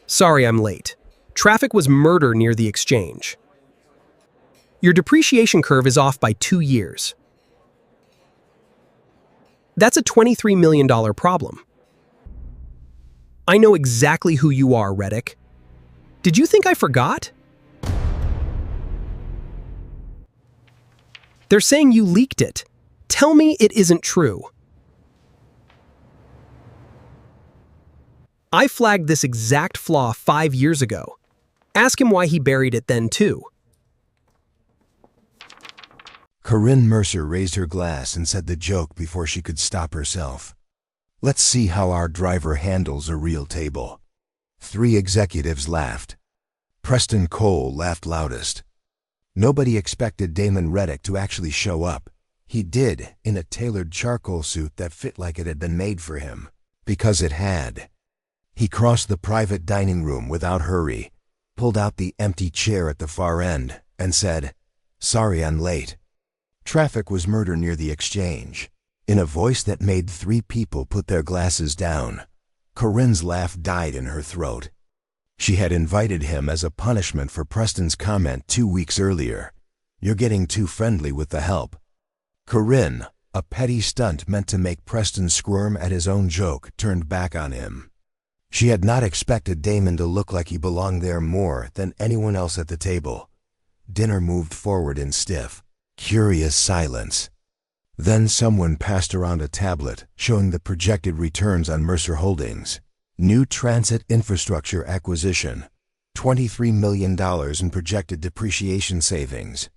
Sorry I'm late. Traffic was murder near the exchange. Your depreciation curve is off by 2 years. That's a $23 million problem. I know exactly who you are, Reddick. Did you think I forgot? They're saying you leaked it. Tell me it isn't true. I flagged this exact flaw 5 years ago. Ask him why he buried it then too. Corinne Mercer raised her glass and said the joke before she could stop herself. Let's see how our driver handles a real table. 3 executives laughed. Preston Cole laughed loudest. Nobody expected Damon Reddick to actually show up. He did, in a tailored charcoal suit that fit like it had been made for him. Because it had. He crossed the private dining room without hurry, pulled out the empty chair at the far end, and said, "Sorry I'm late." Traffic was murder near the exchange. In a voice that made 3 people put their glasses down, Corinne's laugh died in her throat. She had invited him as a punishment for Preston's comment 2 weeks earlier. "You're getting too friendly with the help." Corinne, a petty stunt meant to make Preston squirm at his own joke, turned back on him. She had not expected Damon to look like he belonged there more than anyone else at the table. Dinner moved forward in stiff, curious silence. Then someone passed around a tablet showing the projected returns on Mercer Holdings. New transit infrastructure acquisition, $23 million in projected depreciation savings.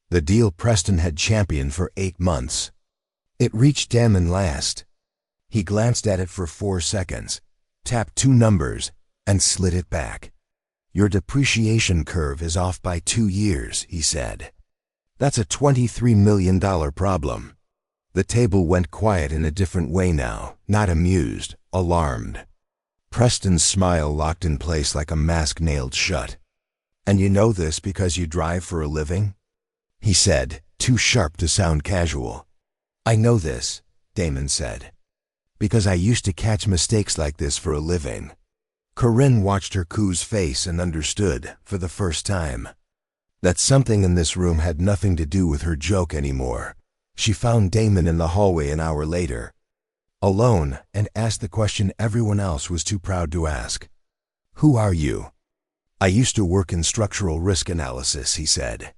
The deal Preston had championed for 8 months. It reached Damon last. He glanced at it for 4 seconds, tapped 2 numbers, and slid it back. "Your depreciation curve is off by 2 years, he said. "That's a $23 million problem." The table went quiet in a different way now, not amused, alarmed. Preston's smile locked in place like a mask nailed shut. "And you know this because you drive for a living?" he said, too sharp to sound casual. "I know this," Damon said, "because I used to catch mistakes like this for a living." Corinne watched her coup's face and understood, for the first time, that something in this room had nothing to do with her joke anymore. She found Damon in the hallway an hour later, alone, and asked the question everyone else was too proud to ask. "Who are you?" "I used to work in structural risk analysis," he said.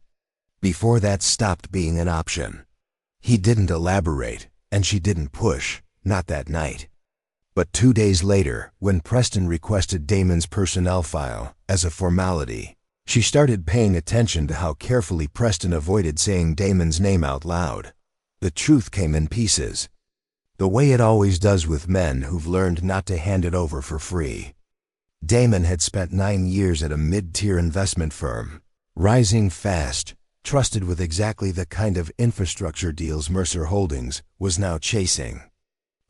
Before that stopped being an option. He didn't elaborate, and she didn't push, not that night. But 2 days later, when Preston requested Damon's personnel file as a formality, she started paying attention to how carefully Preston avoided saying Damon's name out loud. The truth came in pieces. The way it always does with men who've learned not to hand it over for free. Damon had spent 9 years at a mid-tier investment firm, rising fast, trusted with exactly the kind of infrastructure deals Mercer Holdings was now chasing.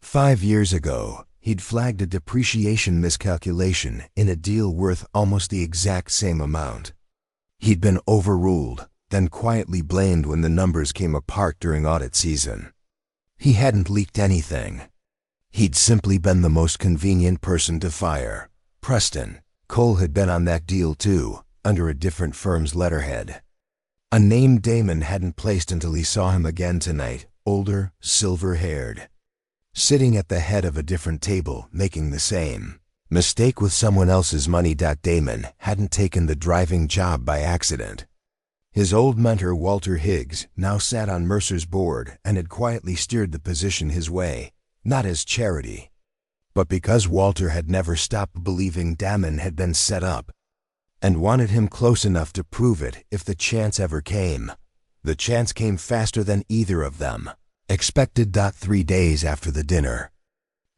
5 years ago, he'd flagged a depreciation miscalculation in a deal worth almost the exact same amount. He'd been overruled, then quietly blamed when the numbers came apart during audit season. He hadn't leaked anything. He'd simply been the most convenient person to fire. Preston Cole had been on that deal too, under a different firm's letterhead. A name Damon hadn't placed until he saw him again tonight, older, silver-haired. Sitting at the head of a different table, making the same mistake with someone else's money. Damon hadn't taken the driving job by accident. His old mentor Walter Higgs now sat on Mercer's board and had quietly steered the position his way, not as charity, but because Walter had never stopped believing Damon had been set up, and wanted him close enough to prove it if the chance ever came. The chance came faster than either of them. Expected. 3 days after the dinner,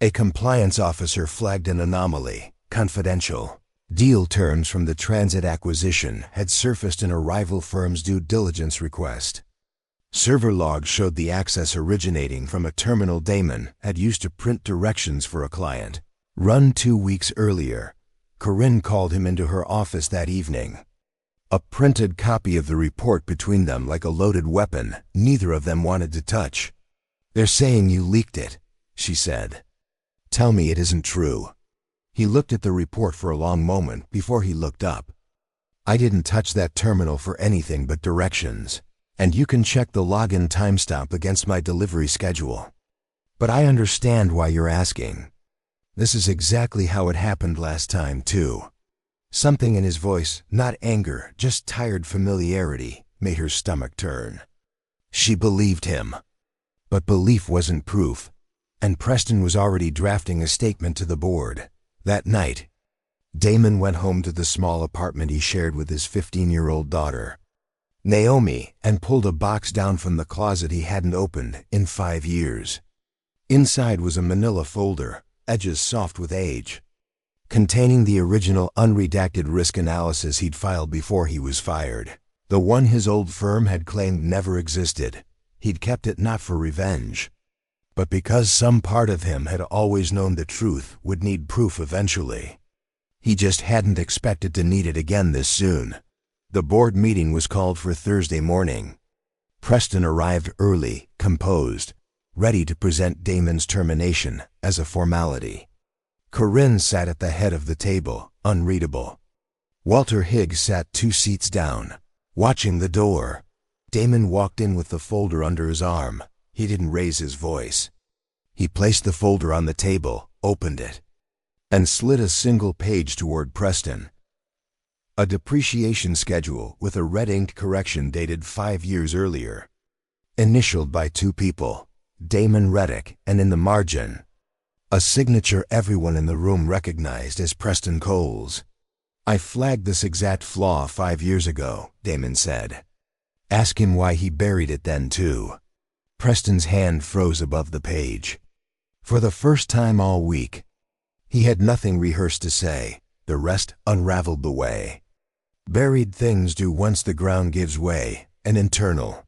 a compliance officer flagged an anomaly, confidential. Deal terms from the transit acquisition had surfaced in a rival firm's due diligence request. Server logs showed the access originating from a terminal Damon had used to print directions for a client. Run 2 weeks earlier, Corinne called him into her office that evening. A printed copy of the report between them like a loaded weapon neither of them wanted to touch. "They're saying you leaked it," she said. "Tell me it isn't true." He looked at the report for a long moment before he looked up. I didn't touch that terminal for anything but directions, and you can check the login timestamp against my delivery schedule. But I understand why you're asking. This is exactly how it happened last time, too. Something in his voice, not anger, just tired familiarity, made her stomach turn. She believed him. But belief wasn't proof, and Preston was already drafting a statement to the board. That night, Damon went home to the small apartment he shared with his 15-year-old daughter, Naomi, and pulled a box down from the closet he hadn't opened in 5 years. Inside was a manila folder, edges soft with age, containing the original unredacted risk analysis he'd filed before he was fired. The one his old firm had claimed never existed. He'd kept it not for revenge, but because some part of him had always known the truth would need proof eventually. He just hadn't expected to need it again this soon. The board meeting was called for Thursday morning. Preston arrived early, composed, ready to present Damon's termination as a formality. Corinne sat at the head of the table, unreadable. Walter Higgs sat 2 seats down, watching the door. Damon walked in with the folder under his arm. He didn't raise his voice. He placed the folder on the table, opened it, and slid a single page toward Preston. A depreciation schedule with a red-inked correction dated 5 years earlier. Initialed by 2 people, Damon Reddick, and in the margin, a signature everyone in the room recognized as Preston Cole's. I flagged this exact flaw 5 years ago, Damon said. Ask him why he buried it then, too. Preston's hand froze above the page. For the first time all week, he had nothing rehearsed to say. The rest unraveled the way. Buried things do once the ground gives way. An internal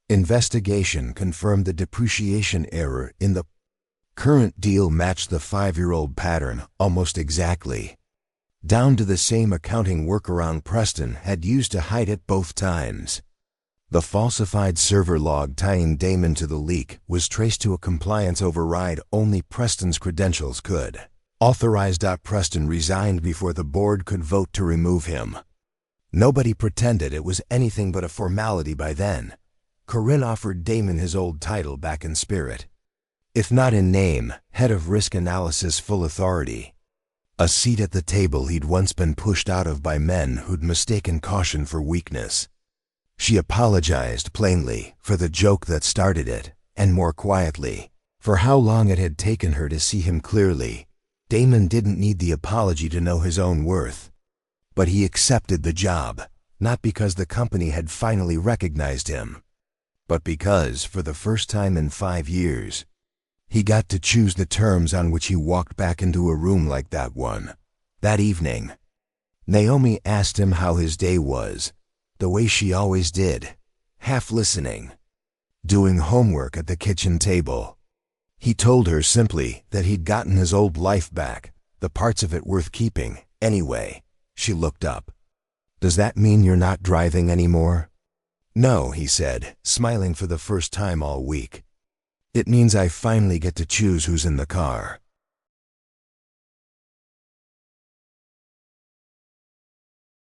investigation confirmed the depreciation error in the current deal matched the 5-year-old pattern almost exactly, down to the same accounting workaround Preston had used to hide it both times. The falsified server log tying Damon to the leak was traced to a compliance override only Preston's credentials could authorize. Preston resigned before the board could vote to remove him. Nobody pretended it was anything but a formality by then. Corinne offered Damon his old title back in spirit. If not in name, head of risk analysis full authority. A seat at the table he'd once been pushed out of by men who'd mistaken caution for weakness. She apologized plainly for the joke that started it, and more quietly, for how long it had taken her to see him clearly. Damon didn't need the apology to know his own worth. But he accepted the job, not because the company had finally recognized him, but because, for the first time in 5 years, he got to choose the terms on which he walked back into a room like that one. That evening, Naomi asked him how his day was, the way she always did, half listening, doing homework at the kitchen table. He told her simply that he'd gotten his old life back, the parts of it worth keeping, anyway. She looked up. Does that mean you're not driving anymore? No, he said, smiling for the first time all week. It means I finally get to choose who's in the car.